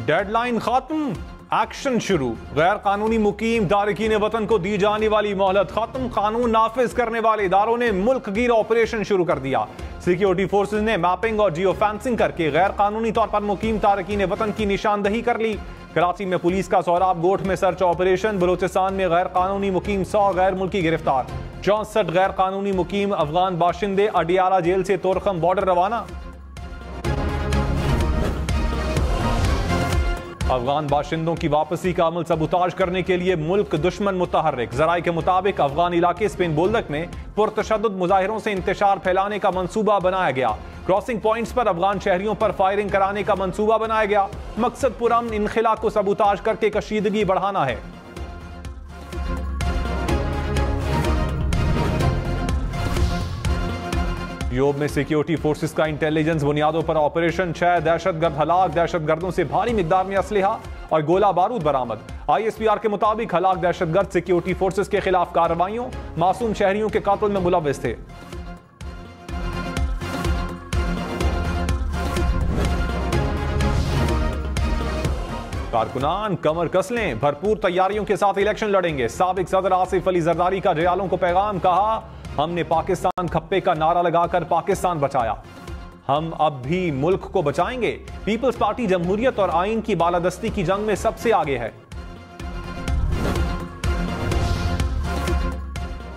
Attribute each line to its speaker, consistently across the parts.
Speaker 1: Deadline खत्म, action शुरू। गैर कानूनी मुकीम तारकीन वतन को दी जाने वाली मोहलत खत्म। कानून नाफिज करने वाले इदारों ने मुल्क गिर ऑपरेशन शुरू कर दिया। सिक्योरिटी फोर्सेज ने मैपिंग और जियो फेंसिंग करके गैर कानूनी तौर पर मुकीम तारकीन वतन की निशानदही कर ली। कराची में पुलिस का सोहराब गोठ में सर्च ऑपरेशन। बलूचिस्तान में गैर कानूनी मुकीम 100 गैर मुल्की गिरफ्तार। 64 गैर कानूनी मुकीम अफगान बाशिंदे अडियाला जेल से तोरखम बॉर्डर रवाना। अफगान बाशिंदों की वापसी का अमल सबूताज करने के लिए मुल्क दुश्मन मुतहर्रिक। जराये के मुताबिक अफगान इलाके स्पेन बोल्दक में पुरतशद्दुद मुजाहिरों से इंतशार फैलाने का मंसूबा बनाया गया। क्रॉसिंग पॉइंट्स पर अफगान शहरियों पर फायरिंग कराने का मंसूबा बनाया गया। मकसद पुरअमन इनखिला को सबूताज करके कशीदगी बढ़ाना है। यूरोप में सिक्योरिटी फोर्सेस का इंटेलिजेंस बुनियादों पर ऑपरेशन। 6 दहशतगर्द हलाक। दहशतगर्दों से भारी मिकदार में असलहा और गोला बारूद बरामद। ISPR के मुताबिक हलाक दहशतगर्द सिक्योरिटी फोर्सेस के खिलाफ कार्रवाइयों मासूम शहरियों के कातल में मुलव्विस थे। कारकुनान कमर कस लें, भरपूर तैयारियों के साथ इलेक्शन लड़ेंगे। साबिक सदर आसिफ अली जरदारी का रियालों को पैगाम। कहा, हमने पाकिस्तान खप्पे का नारा लगाकर पाकिस्तान बचाया, हम अब भी मुल्क को बचाएंगे। पीपल्स पार्टी जमहूरियत और आइन की बालादस्ती की जंग में सबसे आगे है।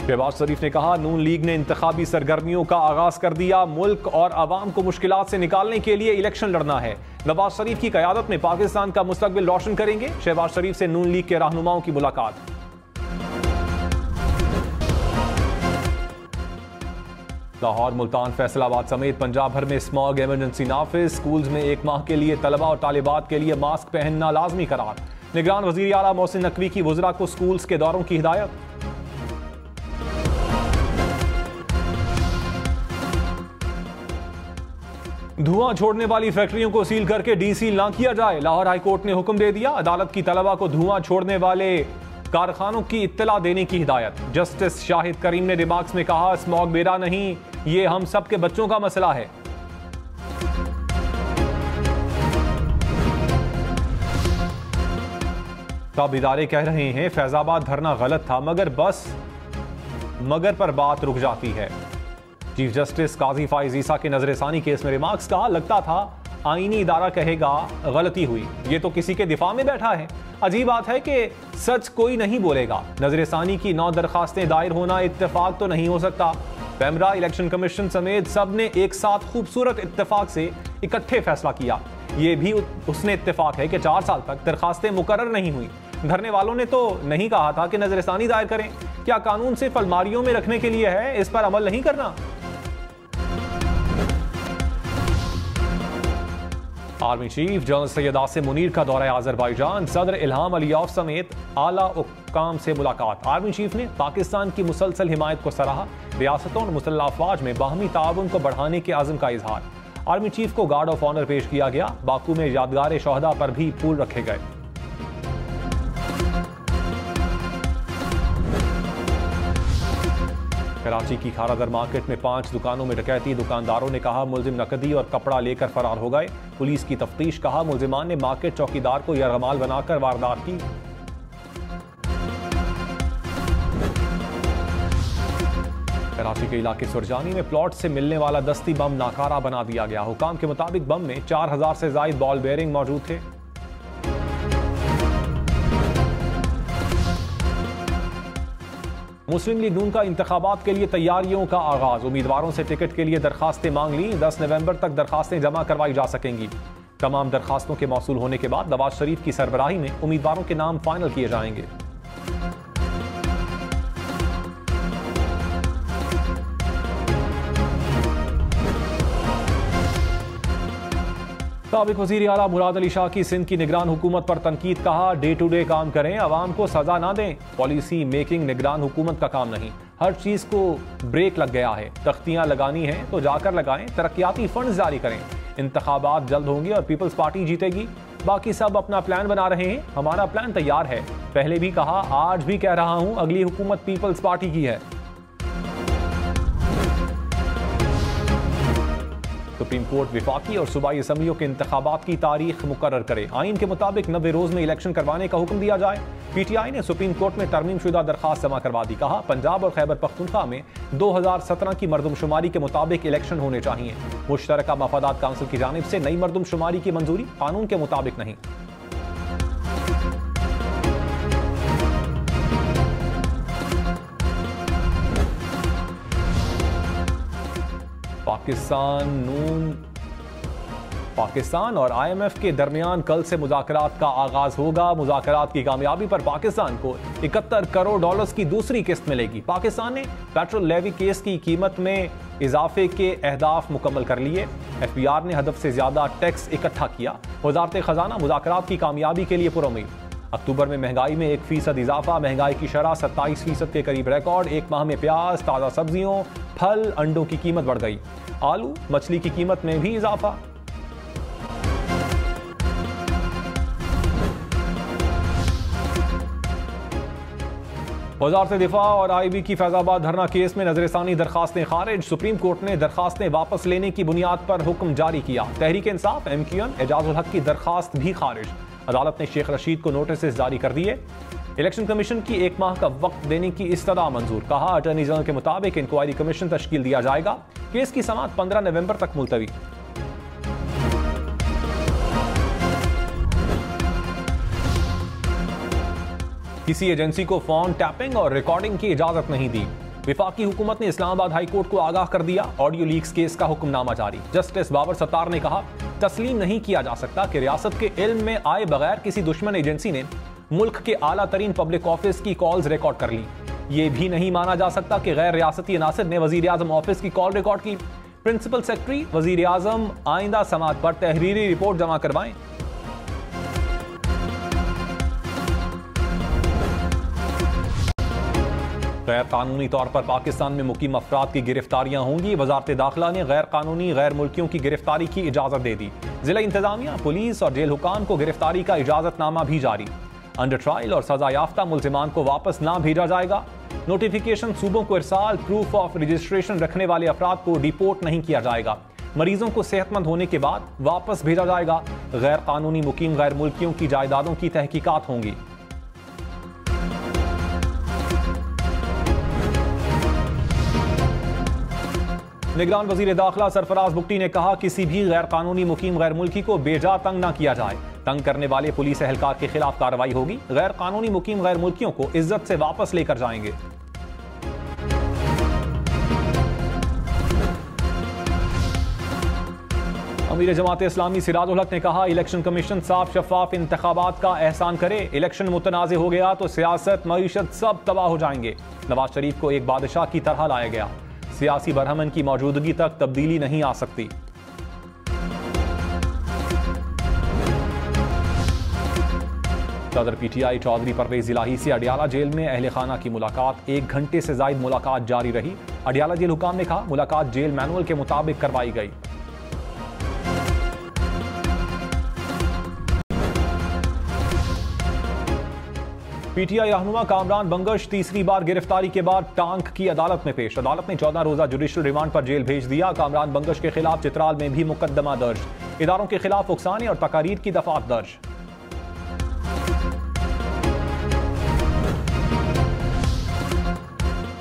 Speaker 1: शहबाज शरीफ ने कहा, नून लीग ने इंतखाबी सरगर्मियों का आगाज कर दिया। मुल्क और आवाम को मुश्किलात से निकालने के लिए इलेक्शन लड़ना है। नवाज शरीफ की क़यादत में पाकिस्तान का मुस्तकबिल रोशन करेंगे। शहबाज शरीफ से नून लीग के रहनुमाओं की मुलाकात। लाहौर, मुल्तान, फैसलाबाद समेत पंजाब भर में स्मॉग इमरजेंसी नाफिज। स्कूल्स में 1 माह के लिए तलबा और तालिबात के लिए मास्क पहनना लाजमी करार। निगरान वजीर आला मोहसिन नकवी की वज़रा को स्कूल्स के दौरों की हिदायत। धुआं छोड़ने वाली फैक्ट्रियों को सील करके डीसील ना किया जाए, लाहौर हाईकोर्ट ने हुक्म दे दिया। अदालत की तलबा को धुआं छोड़ने वाले कारखानों की इत्तला देने की हिदायत। जस्टिस शाहिद करीम ने रिमार्क्स में कहा, स्मॉग मेरा नहीं, ये हम सब के बच्चों का मसला है। तब इदारे कह रहे हैं फैजाबाद धरना गलत था, मगर पर बात रुक जाती है। चीफ जस्टिस काजी फाइज ईसा के नजरसानी केस में रिमार्क्स। कहा, लगता था आईनी इदारा कहेगा गलती हुई, ये तो किसी के दिफा में बैठा है। अजीब बात है कि सच कोई नहीं बोलेगा। नजरसानी की 9 दरखास्तें दायर होना इत्तेफाक तो नहीं हो सकता। पैमरा, इलेक्शन कमीशन समेत सब ने एक साथ खूबसूरत इत्तेफाक से इकट्ठे फैसला किया। ये भी उसने इत्तेफाक है कि 4 साल तक दरखास्तें मुकर्रर नहीं हुई। धरने वालों ने तो नहीं कहा था कि नजरसानी दायर करें। क्या कानून सिर्फ अलमारियों में रखने के लिए है, इस पर अमल नहीं करना? Army chief general Syed Asim Munir का दौरा अज़रबैजान। सदर इल्हाम अलियव समेत आला हुक्काम से मुलाकात। आर्मी चीफ ने पाकिस्तान की मुसलसल हिमायत को सराहा। रियासतों और मुसल्लह अफवाज में बाहमी ताउन को बढ़ाने के आज़म का इजहार। आर्मी चीफ को गार्ड ऑफ ऑनर पेश किया गया। बाकू में यादगार शोहदा पर भी फूल रखे गए। कराची की खारादर मार्केट में 5 दुकानों में डकैती। दुकानदारों ने कहा मुलजिम नकदी और कपड़ा लेकर फरार हो गए। पुलिस की तफ्तीश। कहा मुलजिमान ने मार्केट चौकीदार को यरगमाल बनाकर वारदात की। कराची के इलाके सुरजानी में प्लॉट से मिलने वाला दस्ती बम नाकारा बना दिया गया। हुकाम के मुताबिक बम में 4000 से जायद बॉल बेयरिंग मौजूद थे। मुस्लिम लीग नून का इंतखाबात के लिए तैयारियों का आगाज। उम्मीदवारों से टिकट के लिए दरखास्तें मांग ली। 10 नवंबर तक दरखास्तें जमा करवाई जा सकेंगी। तमाम दरखास्तों के मौसूल होने के बाद नवाज शरीफ की सरबराही में उम्मीदवारों के नाम फाइनल किए जाएंगे। साबिक वज़ीर आला मुराद अली शाह की सिंध की निगरान हुकूमत पर तनकीद। कहा डे टू डे काम करें, अवाम को सजा ना दें। पॉलिसी मेकिंग निगरान हुकूमत का काम नहीं। हर चीज को ब्रेक लग गया है। तख्तियां लगानी है तो जाकर लगाएं। तरक्याती फंड जारी करें। इंतखाबात जल्द होंगे और पीपल्स पार्टी जीतेगी। बाकी सब अपना प्लान बना रहे हैं। हमारा प्लान तैयार है। पहले भी कहा, आज भी कह रहा हूं, अगली हुकूमत पीपल्स पार्टी की है। सुप्रीम कोर्ट विफाकी और सूबाई असम्बलियों के इंतखाबात की तारीख मुकर्रर करे। आइन के मुताबिक 90 रोज में इलेक्शन करवाने का हुक्म दिया जाए। PTI ने सुप्रीम कोर्ट में तरमीम शुदा दरखास्त जमा करवा दी। कहा, पंजाब और खैबर पख्तूनख्वा में 2017 की मरदमशुमारी के मुताबिक इलेक्शन होने चाहिए। मुश्तरका मफादात काउंसिल की जानिब से नई मरदमशुमारी की मंजूरी, कानून के मुताबिक नहीं। पाकिस्तान और IMF के दरमियान कल से मुज़ाकरात का आगाज होगा। मुज़ाकरात की कामयाबी पर पाकिस्तान को 71 करोड़ डॉलर्स की दूसरी किस्त मिलेगी। पाकिस्तान ने पेट्रोल लेवी केस की कीमत में इजाफे के अहदाफ मुकम्मल कर लिए। FBR ने हदफ से ज्यादा टैक्स इकट्ठा किया। वजारत खजाना मुज़ाकरात की कामयाबी के लिए पुरुमीद। अक्टूबर में महंगाई में 1% इजाफा, महंगाई की शरह 27% के करीब रिकॉर्ड। एक माह में प्याज, ताज़ा सब्जियों, फल, अंडों की कीमत बढ़ गई। आलू, मछली की कीमत में भी इजाफा। वजारत दिफा और IB की फैजाबाद धरना केस में नजरसानी दरखास्तें खारिज। सुप्रीम कोर्ट ने दरखास्तें वापस लेने की बुनियाद पर हुक्म जारी किया। तहरीक इंसाफ, MQN, एजाजुल हक की दरखास्त भी खारिज। अदालत ने शेख रशीद को नोटिस जारी कर दिए। इलेक्शन कमीशन की 1 माह का वक्त देने की इस्तदा मंजूर। कहा, अटॉर्नी जनरल के मुताबिक इंक्वायरी कमीशन तश्कील दिया जाएगा। केस की समाअत 15 नवंबर तक मुलतवी। किसी एजेंसी को फोन टैपिंग और रिकॉर्डिंग की इजाजत नहीं दी। विफाकी हुकूमत ने इस्लामाबाद हाई कोर्ट को आगाह कर दिया। ऑडियो लीक्स केस का हुक्मनामा जारी। जस्टिस बाबर सत्तार ने कहा, तस्लीम नहीं किया जा सकता कि रियासत के इल्म में आए बगैर किसी दुश्मन एजेंसी ने मुल्क के आला तरीन पब्लिक ऑफिस की कॉल्स रिकॉर्ड कर ली। ये भी नहीं माना जा सकता कि गैर रियासती अनासिर ने वजीर आजम ऑफिस की कॉल रिकॉर्ड की। प्रिंसिपल सेक्रेटरी वजीर आजम आइंदा समाअत पर तहरीरी रिपोर्ट जमा करवाएं। गैर कानूनी तौर पर पाकिस्तान में मुकीम अफराद की गिरफ्तारियां होंगी। वजारत दाखिला ने गैर कानूनी गैर मुल्कियों की गिरफ्तारी की इजाजत दे दी। जिला इंतजामिया, पुलिस और जेल हुकाम को गिरफ्तारी का इजाजतनामा भी जारी। अंडर ट्रायल और सजा याफ्ता मुल्जिमान को वापस ना भेजा जाएगा। नोटिफिकेशन सूबों को इरसाल। प्रूफ ऑफ रजिस्ट्रेशन रखने वाले अफराद को डिपोर्ट नहीं किया जाएगा। मरीजों को सेहतमंद होने के बाद वापस भेजा जाएगा। गैर कानूनी मुकीम गैर मुल्कियों की जायदादों की तहकीकात होंगी। निगरान वजीर दाखिला सरफराज बुगटी ने कहा, किसी भी गैर कानूनी मुकीम गैर मुल्की को बेजा तंग न किया जाए। तंग करने वाले पुलिस एहलकार के खिलाफ कार्रवाई होगी। गैर कानूनी मुकीम गैर मुल्कियों को इज्जत से वापस लेकर जाएंगे। अमीर जमात इस्लामी सिराजुल हक ने कहा, इलेक्शन कमीशन साफ शफाफ इंतखाबात का एहसान करे। इलेक्शन मुतनाज़ हो गया तो सियासत, मईशत सब तबाह हो जाएंगे। नवाज शरीफ को एक बादशाह की तरह लाया गया। सियासी बरहमन की मौजूदगी तक तब्दीली नहीं आ सकती। सदर PTI चौधरी परवेज इलाही से अडियाला जेल में अहले खाना की मुलाकात। 1 घंटे से जायद मुलाकात जारी रही। अडियाला जेल हुकाम ने कहा, मुलाकात जेल मैनुअल के मुताबिक करवाई गई। PTI रहनुमा कामरान बंगश तीसरी बार गिरफ्तारी के बाद टांक की अदालत में पेश। अदालत ने 14 रोजा जुडिशल रिमांड पर जेल भेज दिया। कामरान बंगश के खिलाफ चित्राल में भी मुकदमा दर्ज। इदारों के खिलाफ उकसाने और तकारीर की दफात दर्ज।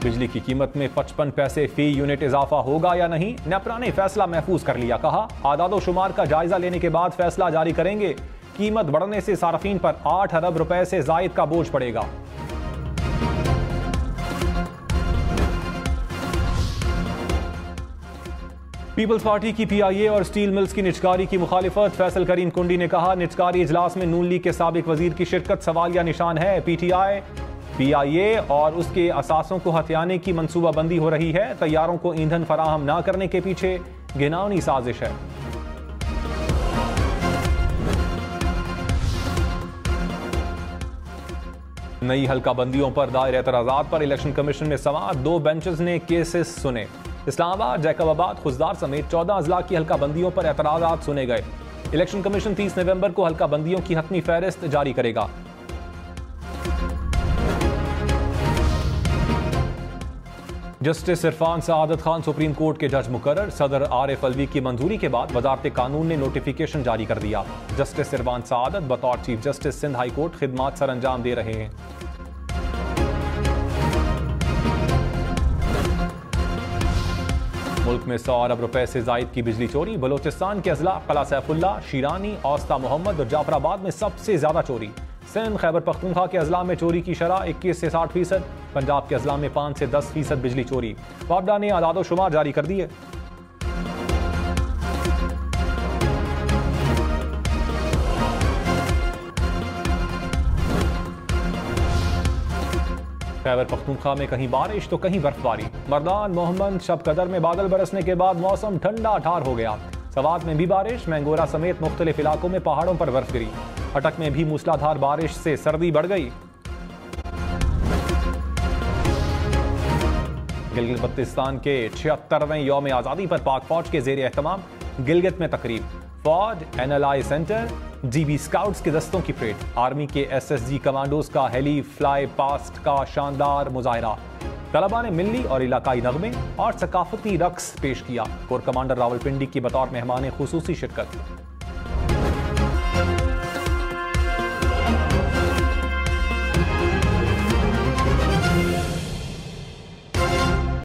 Speaker 1: बिजली की कीमत में 55 पैसे फी यूनिट इजाफा होगा या नहीं, नेपरा ने फैसला महफूज कर लिया। कहा, आदादो शुमार का जायजा लेने के बाद फैसला जारी करेंगे। कीमत बढ़ने से सार्फिन पर 8 अरब रुपए से जायद का बोझ पड़ेगा। पीपल्स पार्टी की PIA और स्टील मिल्स की निचकारी की मुखालिफत। फैसल करीम कुंडी ने कहा, निचकारी इजलास में नून लीग के साबिक वजीर की शिरकत सवालिया निशान है। PTI, PIA और उसके असासों को हथियाने की मंसूबाबंदी हो रही है। तैयारों को ईंधन फराहम न करने के पीछे घिनौनी साजिश है। नई हल्का बंदियों पर दायर एतराजात पर इलेक्शन कमीशन में समाअत। 2 बेंचेस ने केसेस सुने। इस्लामाबाद, जैकबाबाद, खुजदार समेत 14 अजला की हल्का बंदियों पर एतराजात सुने गए। इलेक्शन कमीशन 30 नवंबर को हल्का बंदियों की हतमी फहरिस्त जारी करेगा। Justice Irfan Saadat Khan supreme court के जज मुकर्रर। सदर आरिफ अलवी की मंजूरी के बाद वजारत कानून ने नोटिफिकेशन जारी कर दिया। जस्टिस इरफान सआदत बतौर chief justice Sindh high court खिदमात सर अंजाम दे रहे हैं। मुल्क में 100 अरब रुपए से जायद की बिजली चोरी। बलोचिस्तान के अजला कला सैफुल्ला, शीरानी, औस्ता मोहम्मद और जाफराबाद में सबसे ज्यादा चोरी। सिंध खैबर पख्तूनख्वा के अजला में चोरी की शरह 21 से 60%। पंजाब के अजला में 5 से 10% बिजली चोरी। वापडा ने आदादो शुमार जारी कर दिए। खैबर पख्तूनख्वा में कहीं बारिश तो कहीं बर्फबारी। मर्दान, मोहम्मद, शब कदर में बादल बरसने के बाद मौसम ठंडा ठार हो गया। सवात में भी बारिश। मैंगोरा समेत मुख्तलिफ इलाकों में पहाड़ों पर बर्फ गिरी। अटक में भी मूसलाधार बारिश से सर्दी बढ़ गई। गिलगित बल्तिस्तान के 76वें यौम आज़ादी पर पाक फौज के ज़ेर एहतमाम गिलगित में तकरीब। फौज, NLI सेंटर, GB स्काउट्स के दस्तों की परेड। आर्मी के SSG कमांडोज का हेली फ्लाई पास्ट का शानदार मुजाहरा। तलबा ने मिल्ली और इलाकाई नगमे और सकाफती रक्स पेश किया। कोर कमांडर रावलपिंडी की बतौर मेहमान खुसूसी शिरकत।